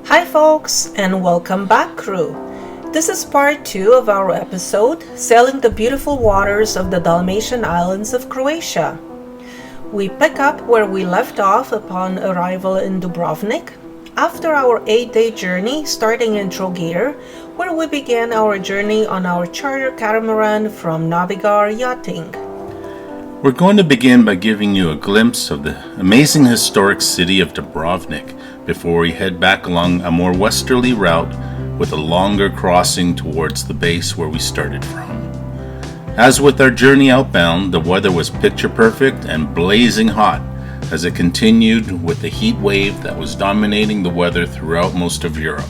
Hi folks, and welcome back, crew. This is part 2 of our episode, sailing the beautiful waters of the Dalmation islands of Croatia. We pick up where we left off upon arrival in Dubrovnik, after our 8-day journey starting in Trogir, where we began our journey on our charter catamaran from Navigar Yachting. We're going to begin by giving you a glimpse of the amazing historic city of Dubrovnik before we head back along a more westerly route with a longer crossing towards the base where we started from. As with our journey outbound, the weather was picture perfect and blazing hot as it continued with the heat wave that was dominating the weather throughout most of Europe.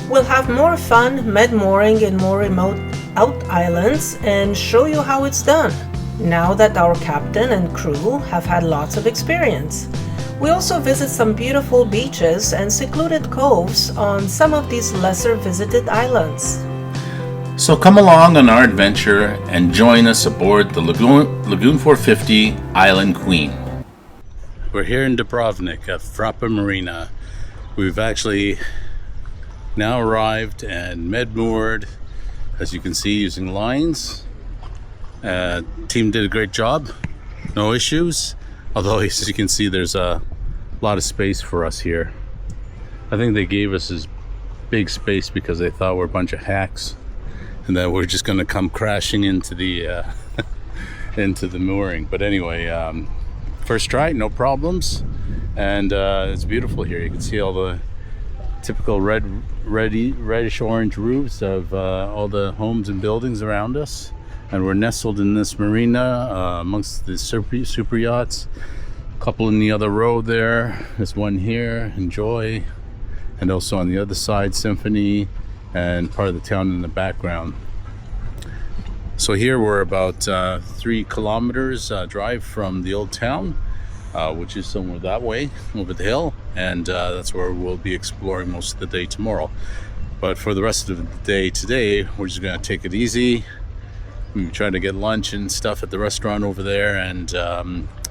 We'll have more fun mid-mooring in more remote out islands and show you how it's done, now that our captain and crew have had lots of experience. We also visit some beautiful beaches and secluded coves on some of these lesser visited islands. So come along on our adventure and join us aboard the Lagoon 450 Island Queen. We're here in Dubrovnik at Frappa Marina. We've actually now arrived and med-moored, as you can see, using lines. Team did a great job, no issues. Although, as you can see, there's a lot of space for us here. I think they gave us this big space because they thought we're a bunch of hacks and that we're just going to come crashing into the into the mooring. But anyway, first try, no problems, and it's beautiful here. You can see all the typical reddish orange roofs of all the homes and buildings around us. And we're nestled in this marina amongst the super yachts. A couple in the other row there. There's one here, Enjoy. And also on the other side, Symphony, and part of the town in the background. So here we're about 3 kilometers drive from the old town, which is somewhere that way, over the hill. And that's where we'll be exploring most of the day tomorrow. But for the rest of the day today, we're just going to take it easy. We try to get lunch and stuff at the restaurant over there, and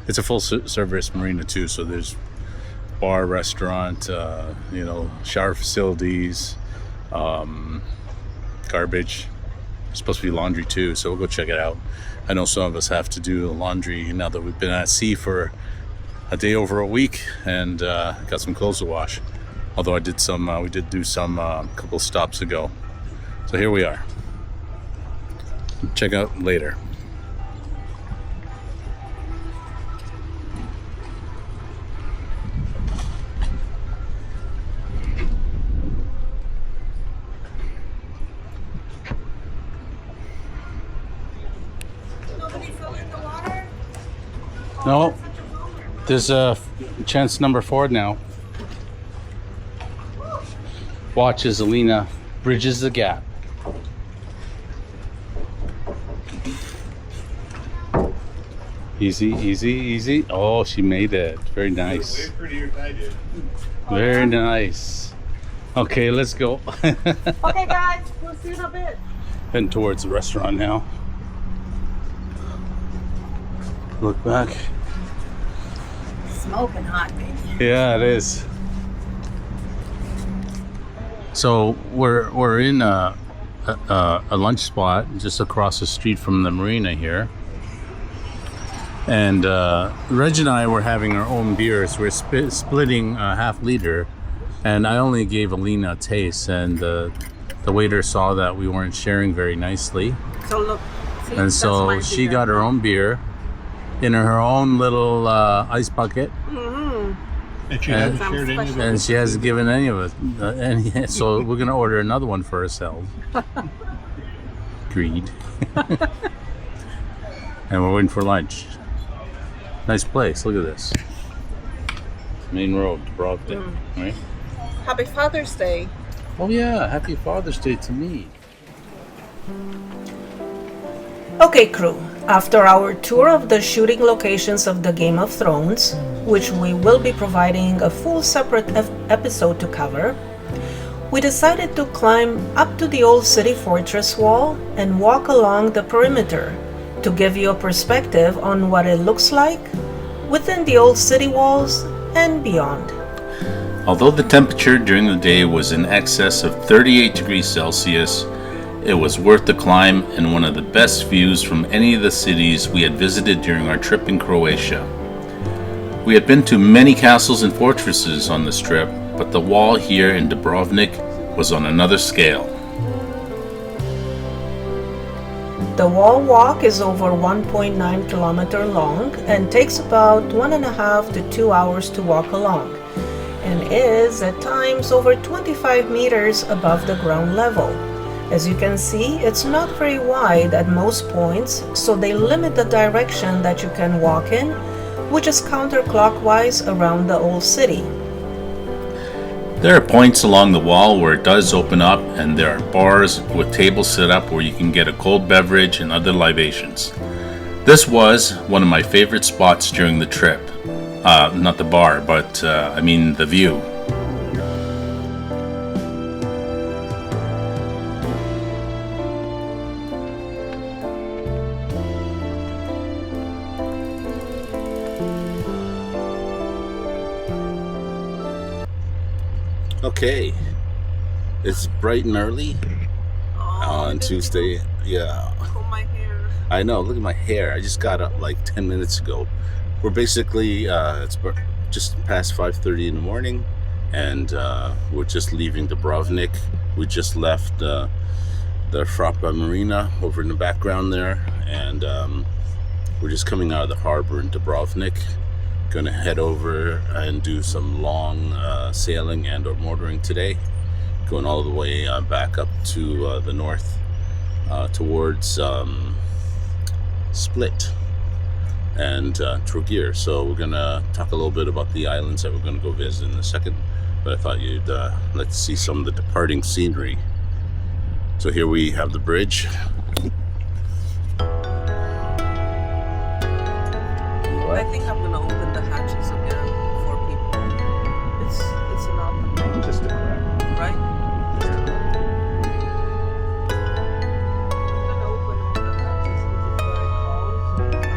it's a full service marina too, so there's bar, restaurant, shower facilities, garbage. There's supposed to be laundry too, so we'll go check it out. I know some of us have to do laundry now that we've been at sea for a day over a week and got some clothes to wash. Although we did do some a couple stops ago. So here we are. Check out later. Nobody filling the water? No, there's a chance number 4 now. Watch as Alina bridges the gap. Easy, easy, easy. Oh, she made it. Very nice. Way prettier than I did. Very nice. Okay, let's go. Okay guys, we'll see you in a bit. Heading towards the restaurant now. Look back. Smoking hot, baby. Yeah, it is. So we're in a lunch spot just across the street from the marina here. And Reg and I were having our own beers. We're splitting a half liter, and I only gave Alina a taste, and the waiter saw that we weren't sharing very nicely. So look, see, And so she got her own beer in her own little ice bucket. And she hasn't shared any of it. And she hasn't given any of it. So we're going to order another one for ourselves. Greed. And we're waiting for lunch. Nice place. Look at this. Main road, Dubrovnik, right? Happy Father's Day. Oh yeah, happy Father's Day to me. Okay, crew. After our tour of the shooting locations of the Game of Thrones, which we will be providing a full separate episode to cover, we decided to climb up to the old city fortress wall and walk along the perimeter to give you a perspective on what it looks like within the old city walls and beyond. Although the temperature during the day was in excess of 38 degrees Celsius, it was worth the climb and one of the best views from any of the cities we had visited during our trip in Croatia. We had been to many castles and fortresses on this trip, but the wall here in Dubrovnik was on another scale. The wall walk is over 1.9 kilometer long and takes about 1.5 to 2 hours to walk along, and is at times over 25 meters above the ground level. As you can see, it's not very wide at most points, so they limit the direction that you can walk in, which is counterclockwise around the old city. There are points along the wall where it does open up, and there are bars with tables set up where you can get a cold beverage and other libations. This was one of my favorite spots during the trip. Not the bar, but I mean the view. Okay, it's bright and early on Tuesday. Yeah, My hair. I know. Look at my hair. I just got up like 10 minutes ago. We're basically it's just past 5:30 in the morning, and we're just leaving Dubrovnik. We just left the Frappa Marina over in the background there, and we're just coming out of the harbor in Dubrovnik. Gonna head over and do some long sailing and or motoring today, going all the way back up to the north towards Split and Trogir. So we're gonna talk a little bit about the islands that we're gonna go visit in a second, but I thought you'd let's see some of the departing scenery. So here we have the bridge. I think I'm gonna open the hatches again for people. It's enough, Just a crack. right? I'm gonna open all the hatches because it's very cold, so it's not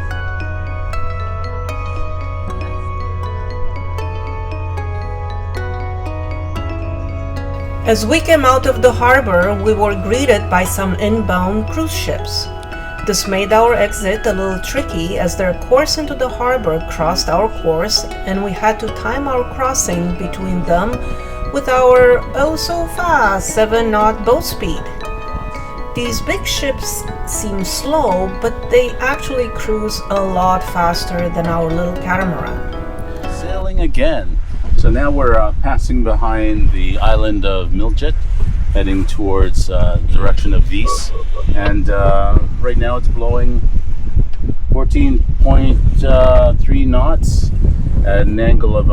much. As we came out of the harbor, we were greeted by some inbound cruise ships. This made our exit a little tricky as their course into the harbor crossed our course, and we had to time our crossing between them with our oh so fast 7-knot boat speed. These big ships seem slow, but they actually cruise a lot faster than our little catamaran. Sailing again. So now we're passing behind the island of Miljet, heading towards the direction of Vis, and right now it's blowing 14.3 knots at an angle of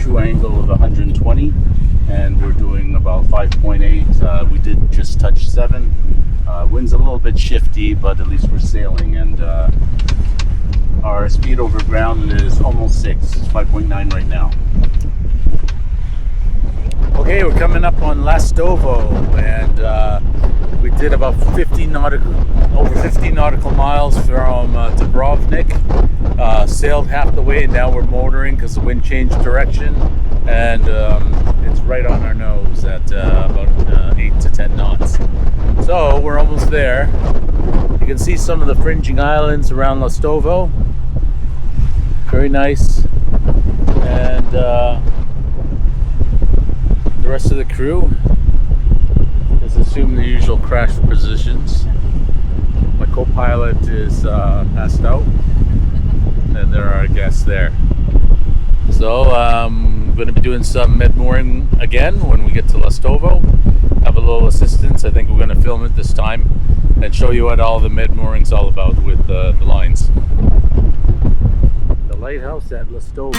true angle of 120, and we're doing about 5.8. We did just touch 7. Wind's a little bit shifty, but at least we're sailing, and our speed over ground is almost 6. It's 5.9 right now. Okay, we're coming up on Lastovo, and we did about over 50 nautical miles from Dubrovnik. Sailed half the way, and now we're motoring because the wind changed direction, and it's right on our nose at about 8 to 10 knots. So we're almost there. You can see some of the fringing islands around Lastovo. Very nice, and the rest of the crew has assumed the usual crash positions. My co-pilot is passed out, and there are our guests there. So I'm going to be doing some mid-mooring again when we get to Lastovo. Have a little assistance. I think we're going to film it this time and show you what all the mid-mooring's all about with the lines. The lighthouse at Lastovo.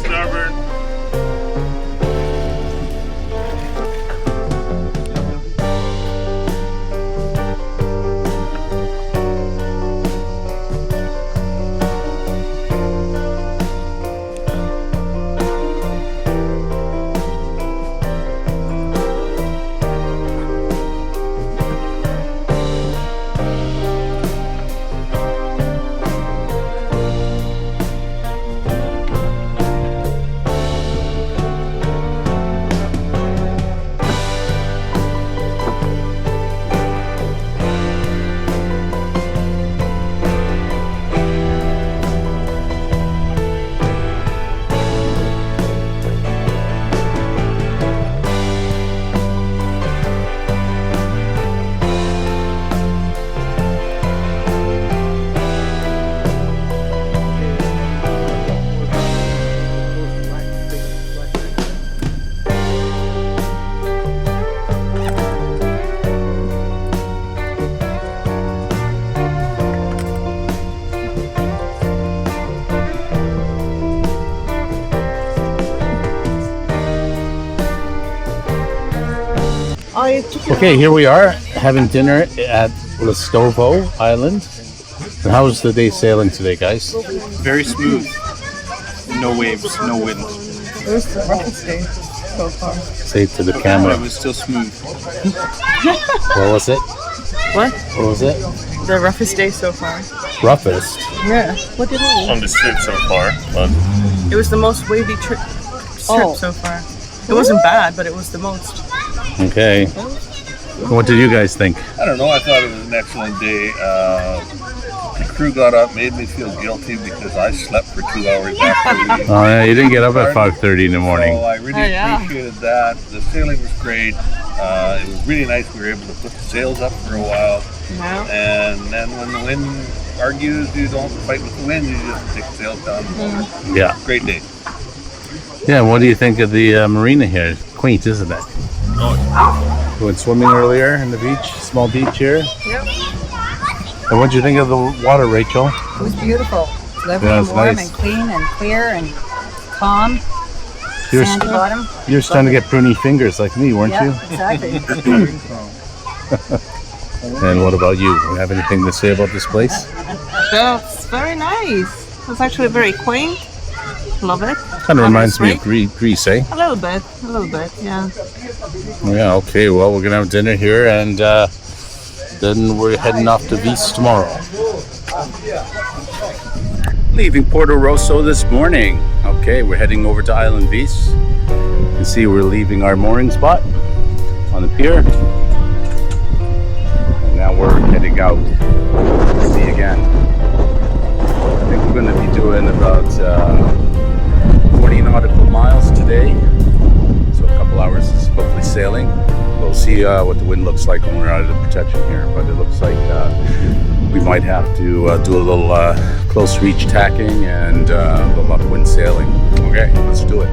Starboard. Okay, here we are having dinner at Lastovo Island. And how's the day sailing today, guys? Very smooth. No waves, no wind. It was the roughest day so far. Say it to the But camera. it was still smooth. What was it? What? What was it? The roughest day so far. Roughest. Yeah. What do you mean? On the strip so far, but It was the most wavy strip so far. It wasn't bad, but it was the most. Okay. What did you guys think? I don't know. I thought it was an excellent day. The crew got up, made me feel guilty because I slept for 2 hours after we. Oh yeah, you didn't get up at 5:30 in the morning. So I really appreciated that. The sailing was great. It was really nice. We were able to put the sails up for a while. Yeah. And then when the wind argues, you don't fight with the wind. You just take the sails down. Yeah. Great day. Yeah, what do you think of the marina here? Quaint, isn't it? We went swimming earlier in the beach, small beach here. Yep. And what did you think of the water, Rachel? It was beautiful. Lovely Yeah, and it's warm nice. and clean and clear and calm. You're, Sandy bottom. you're starting to get pruny fingers like me, weren't Yeah, you? exactly. And what about you? Do you have anything to say about this place? That's very nice. It's actually very quaint. Love it. Kind of reminds me of Obviously. Greece, eh? A little bit, yeah. Yeah, okay. Well, we're going to have dinner here and then we're heading off to Vis tomorrow. Leaving Porto Rosso this morning. Okay, we're heading over to Island Vis. You can see we're leaving our mooring spot on the pier. And now we're heading out to sea again. I think we're going to be doing about 40 nautical miles today. So a couple hours is hopefully sailing. We'll see what the wind looks like when we're out of the protection here. But it looks like we might have to do a little close reach tacking and a little upwind sailing. Okay, let's do it.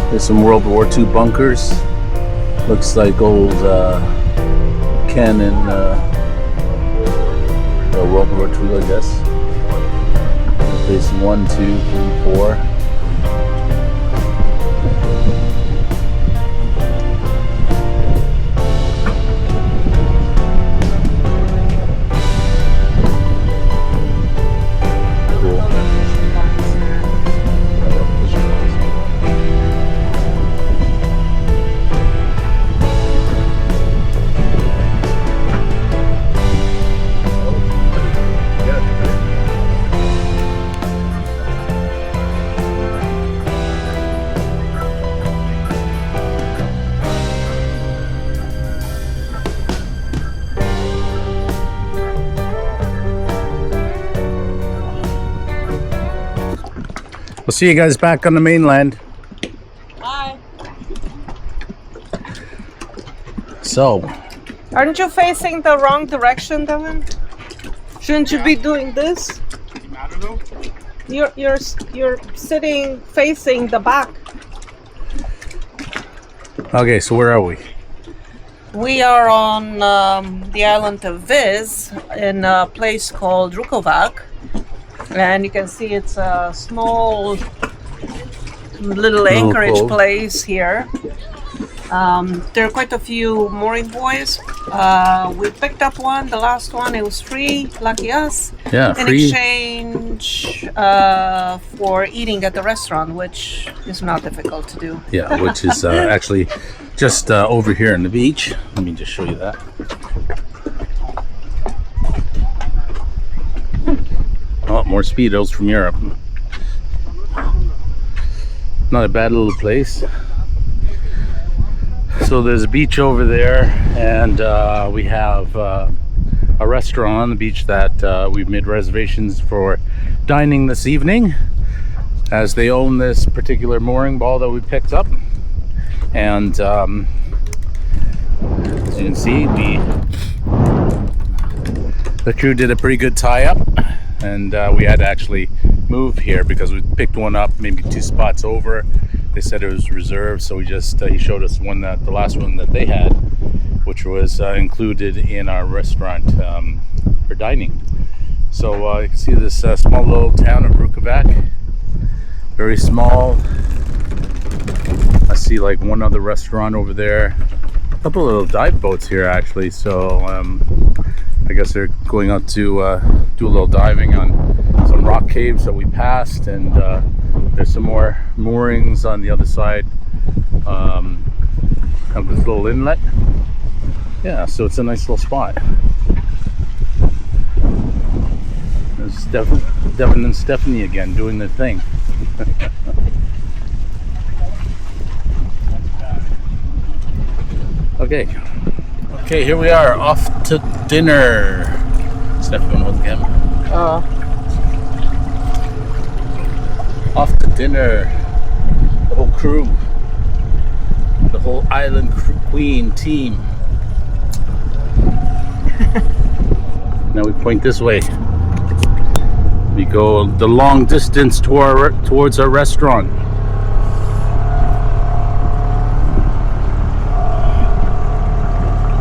There's some World War II bunkers. Looks like old cannon World War II, I guess. Facing 1, 2, 3, 4. We'll see you guys back on the mainland. Bye. So, Aren't you facing the wrong direction, Devin? Shouldn't you be doing this? You're sitting facing the back. okay, so where are we? We are on the island of Vis in a place called Rukovac. And you can see it's a small little anchorage cove. place here. There are quite a few mooring buoys. We picked up one, the last one, it was free, lucky us. Yeah, in free. exchange for eating at the restaurant, which is not difficult to do. Yeah, which is actually just over here on the beach. Let me just show you that. Oh, more Speedos from Europe. Not a bad little place. So there's a beach over there, and we have a restaurant on the beach that we've made reservations for dining this evening, as they own this particular mooring ball that we picked up. And as you can see, the crew did a pretty good tie-up, and we had to actually move here because we picked one up maybe 2 spots over. They said it was reserved, so we just he showed us one that the last one that they had, which was included in our restaurant for dining. So you can see this small little town of Reykjavik, very small. I see like one other restaurant over there, a couple of little dive boats here actually. So I guess they're going out to do a little diving on some rock caves that we passed, and there's some more moorings on the other side of this little inlet. Yeah, so it's a nice little spot. There's Devin and Stephanie again doing their thing. Okay, here we are, off to dinner. Stephanie wants again. Off to dinner. The whole crew, the whole Island Queen team. Now we point this way. We go the long distance towards our restaurant.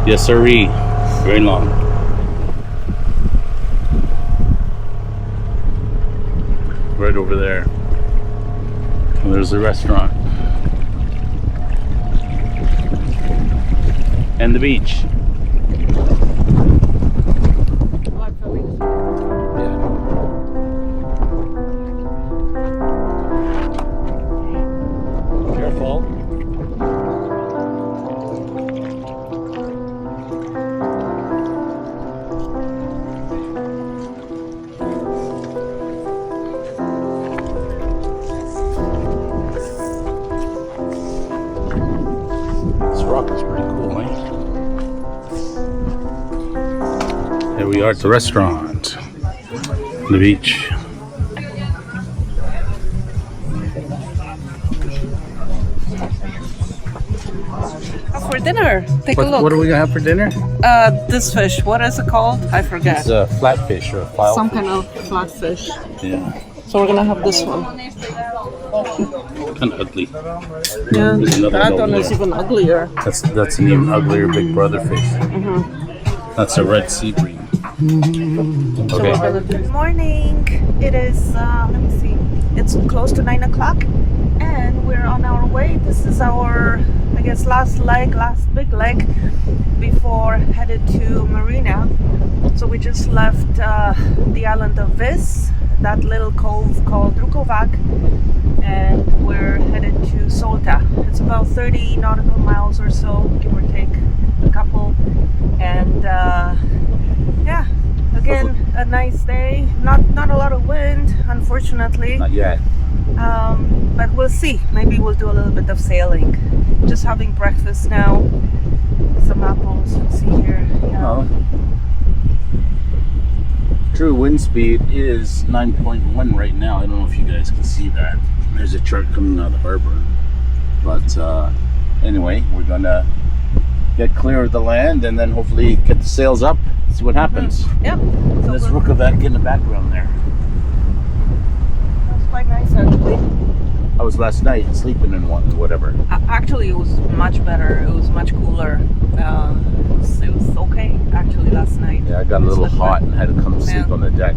Yes, sirree. Very long. Right over there. And there's the restaurant. And the beach. Careful. We are at the restaurant, the beach. For dinner, take a look. What are we gonna have for dinner? This fish, what is it called? I forget. It's a flatfish or a file. Some kind of flatfish. Yeah. So we're gonna have this one. Kind of ugly. Yeah, There's another that one one over is there. even uglier. That's an even uglier Big Brother fish. That's a red sea bream. Okay. Good morning. It is, let me see, it's close to 9 o'clock and we're on our way. This is our, I guess, last big leg before headed to Marina. So we just left the island of Vis, that little cove called Reykjavik, and we're headed to Solta. It's about 30 nautical miles or so, give or take a couple. And yeah, again, a nice day. Not a lot of wind, unfortunately. Not yet. But we'll see. Maybe we'll do a little bit of sailing. Just having breakfast now. Some apples. Let's see here. Yeah. Oh. True wind speed is 9.1 right now. I don't know if you guys can see that. There's a chart coming out of the harbor. But anyway, we're gonna get clear of the land and then hopefully get the sails up, see what happens. Yep. And So there's we're- Reykjavik in the background there. That's quite nice, actually. I was last night sleeping in one, whatever. Actually, it was much better. It was much cooler. It was okay, actually, last night. Yeah, I got a little hot and had to come sleep on the deck.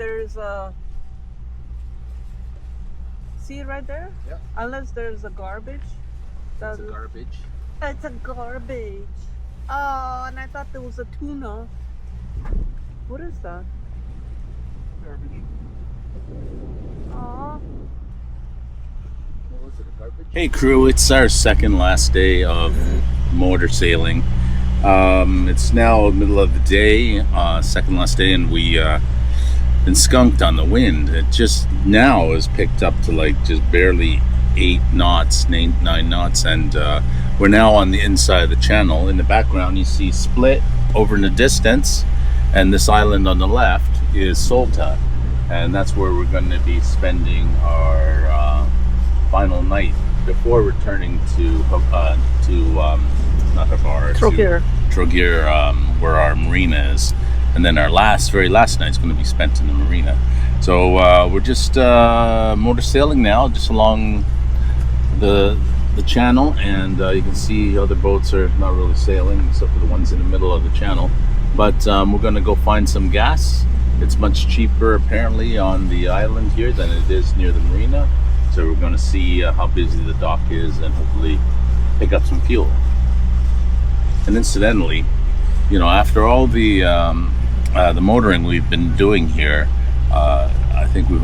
there's a. See right there? Yeah. Unless there's a garbage. That's a garbage. It's a garbage. Oh, and I thought there was a tuna. What is that? Garbage. Oh. Hey crew, it's our second last day of motor sailing. It's now middle of the day, second last day, and we been skunked on the wind. It just now is picked up to like just barely 8 knots, 9 knots, and we're now on the inside of the channel. In the background you see Split over in the distance, and this island on the left is Solta, and that's where we're going to be spending our final night before returning to not Havar, Trogir. Trogir, where our marina is, and then our very last night is going to be spent in the marina. So we're just motor sailing now, just along the channel, and you can see other boats are not really sailing except for the ones in the middle of the channel. But we're going to go find some gas. It's much cheaper apparently on the island here than it is near the marina. So we're going to see how busy the dock is and hopefully pick up some fuel. And incidentally, you know, after all the motoring we've been doing here, I think we're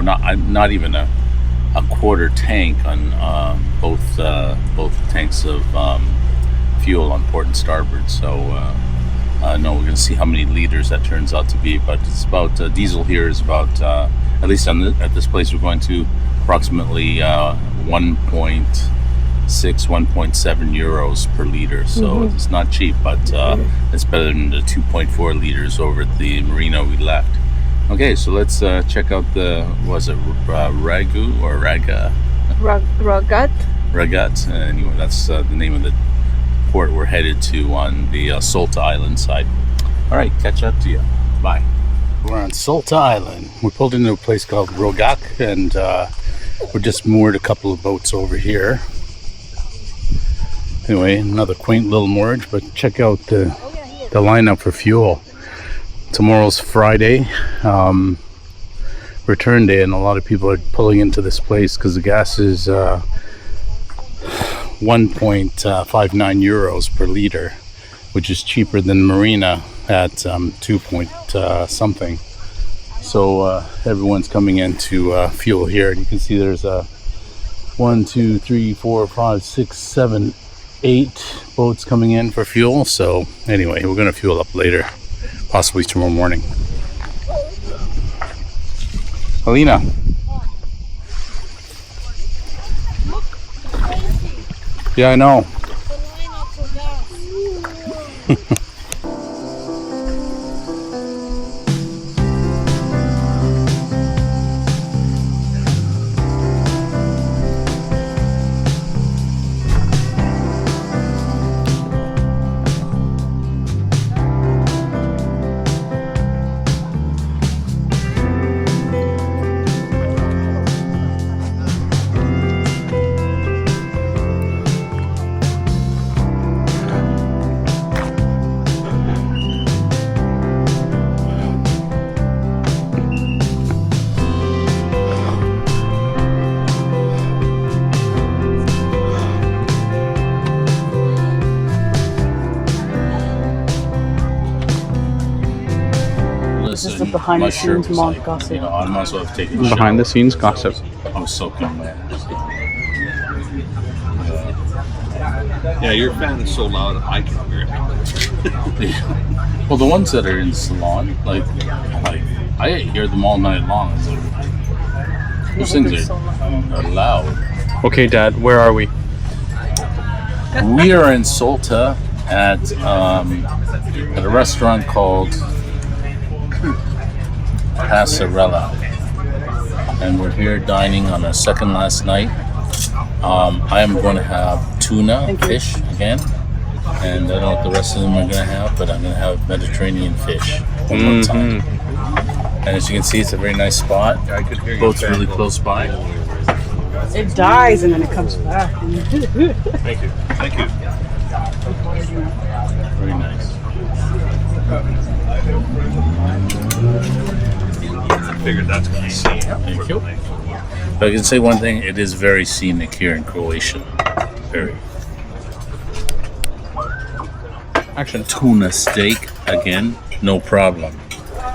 not even a quarter tank on both tanks of fuel on port and starboard. So no, we're going to see how many liters that turns out to be. But it's about diesel here is about at least at this place we're going to approximately 1.6, 1.7 euros per liter. So it's not cheap, but it's better than the 2.4 liters over at the marina we left. Okay, so let's check out Ragu or Raga? Ragat. Ragat. Anyway, that's the name of the port we're headed to on the Solta Island side. All right, catch up to you. Bye. We're on Solta Island. We pulled into a place called Rogak, and we're just moored a couple of boats over here. Anyway, another quaint little moorage, but check out the lineup for fuel. Tomorrow's Friday, return day, and a lot of people are pulling into this place because the gas is 1.59 euros per liter, which is cheaper than Marina at 2 point something. So everyone's coming in to fuel here, and you can see there's 1, 2, 3, 4, 5, 6, 7, 8 boats coming in for fuel. So anyway, we're going to fuel up later, possibly tomorrow morning. Alina. Yeah, I know. This is the behind the scenes mock gossip. You know, I might as well have taken Behind the scenes gossip. I was soaking wet. Yeah, your fan is so loud I can hear it. Well, the ones that are in the salon, like I hear them all night long. Those things are loud. Okay, Dad, where are we? We are in Solta at a restaurant called Passarella, and we're here dining on our second last night. I am going to have tuna fish again, and I don't know what the rest of them are going to have, but I'm going to have Mediterranean fish one more time. And as you can see, it's a very nice spot. I could hear you. Boat's really close by. It dies and then it comes back. Thank you. Thank you. Very nice. I figured that's going to see. Thank you. But I can say one thing, it is very scenic here in Croatia. Very. Action. Tuna steak, again, no problem.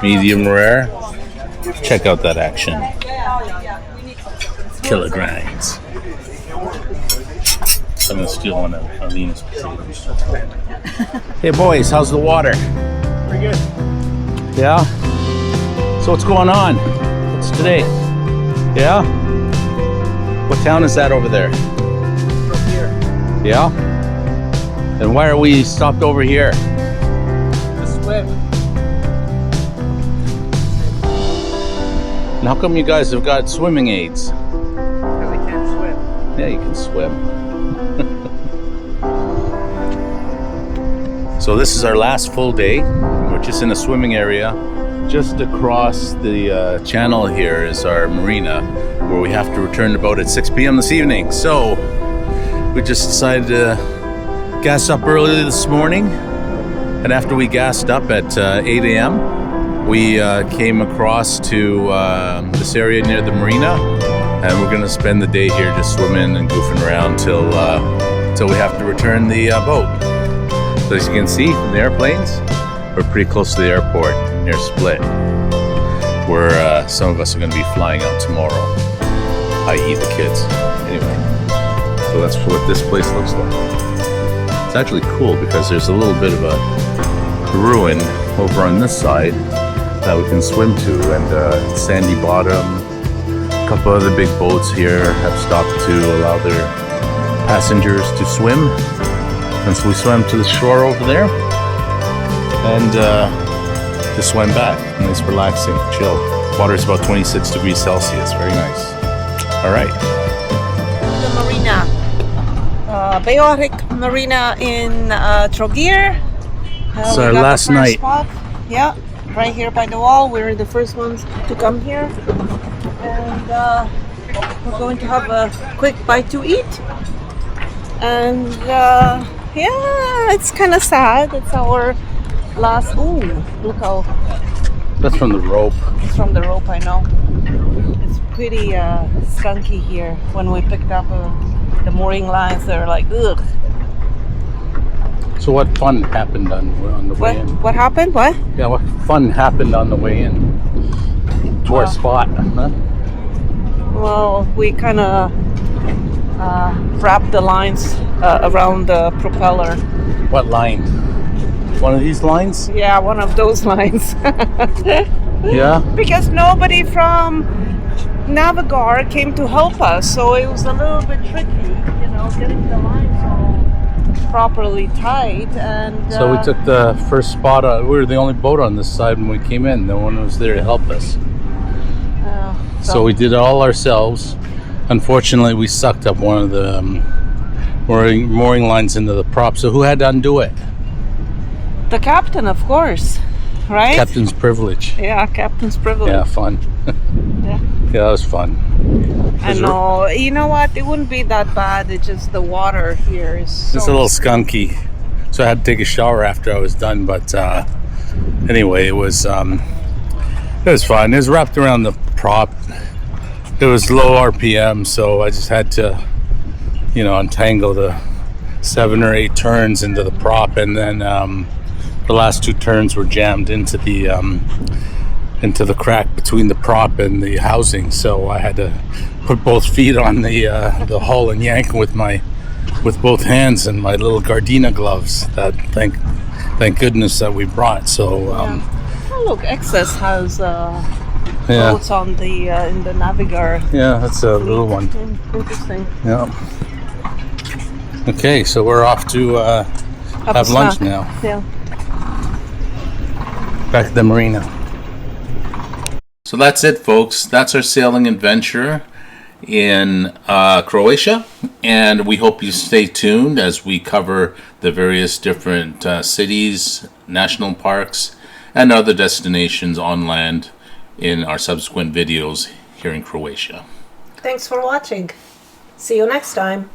Medium rare. Check out that action. Kilograms. I'm going to steal one of Alina's potatoes. Hey boys, how's the water? Pretty good. Yeah? So what's going on? What's today? Yeah? What town is that over there? From here. Yeah? And why are we stopped over here? The swim. And how come you guys have got swimming aids? Because I can't swim. Yeah, you can swim. So this is our last full day. We're just in a swimming area. Just across the channel here is our marina, where we have to return the boat at 6 p.m. this evening. So we just decided to gas up early this morning. And after we gassed up at 8 a.m., we came across to this area near the marina. And we're going to spend the day here just swimming and goofing around till we have to return the boat. So as you can see from the airplanes, we're pretty close to the airport near Split, where some of us are going to be flying out tomorrow, i.e. the kids. Anyway, so that's what this place looks like. It's actually cool because there's a little bit of a ruin over on this side that we can swim to, and sandy bottom. A couple other big boats here have stopped to allow their passengers to swim. And so we swam to the shore over there and just swam back. Nice, relaxing, chill. Water is about 26 degrees Celsius. Very nice. All right. The marina. Voyage Marina in Trogir. It's we our got the last first night. spot. Yeah, right here by the wall. We're the first ones to come here. And we're going to have a quick bite to eat. And yeah, it's kind of sad. It's our last. Ooh, look how That's from the rope. it's from the rope. I know. It's pretty skunky here. When we picked up the mooring lines, they're like, ugh. So what fun happened on the way in? What happened? What? Yeah, what fun happened on the way in to our spot? Huh? Well, we kind of wrapped the lines around the propeller. What line? One of these lines? Yeah, one of those lines. Yeah. Because nobody from Navigar came to help us, so it was a little bit tricky, getting the lines all properly tight. And So we took the first spot. We were the only boat on this side when we came in. No one was there to help us. So we did it all ourselves. Unfortunately, we sucked up one of the mooring lines into the prop. So who had to undo it? the captain, of course, right? Captain's privilege. Yeah, captain's privilege. Yeah, fun. Yeah. Yeah, that was fun. I know. You know what? It wouldn't be that bad. It's just the water here is so... It's a little skunky. So I had to take a shower after I was done. But anyway, it was fun. It was wrapped around the prop. It was low RPM, so I just had to, untangle the 7 or 8 turns into the prop, and then the last 2 turns were jammed into the crack between the prop and the housing. So I had to put both feet on the hull and yank with both hands and my little Gardena gloves. That thank goodness that we brought. So. Oh, look, Excess has boats on the in the Navigar. Yeah, that's a little one. Interesting. Yeah. Okay, so we're off to have lunch now. Yeah. Back at the marina. So that's it, folks. That's our sailing adventure in Croatia, and we hope you stay tuned as we cover the various different cities, national parks, and other destinations on land in our subsequent videos here in Croatia. Thanks for watching. See you next time.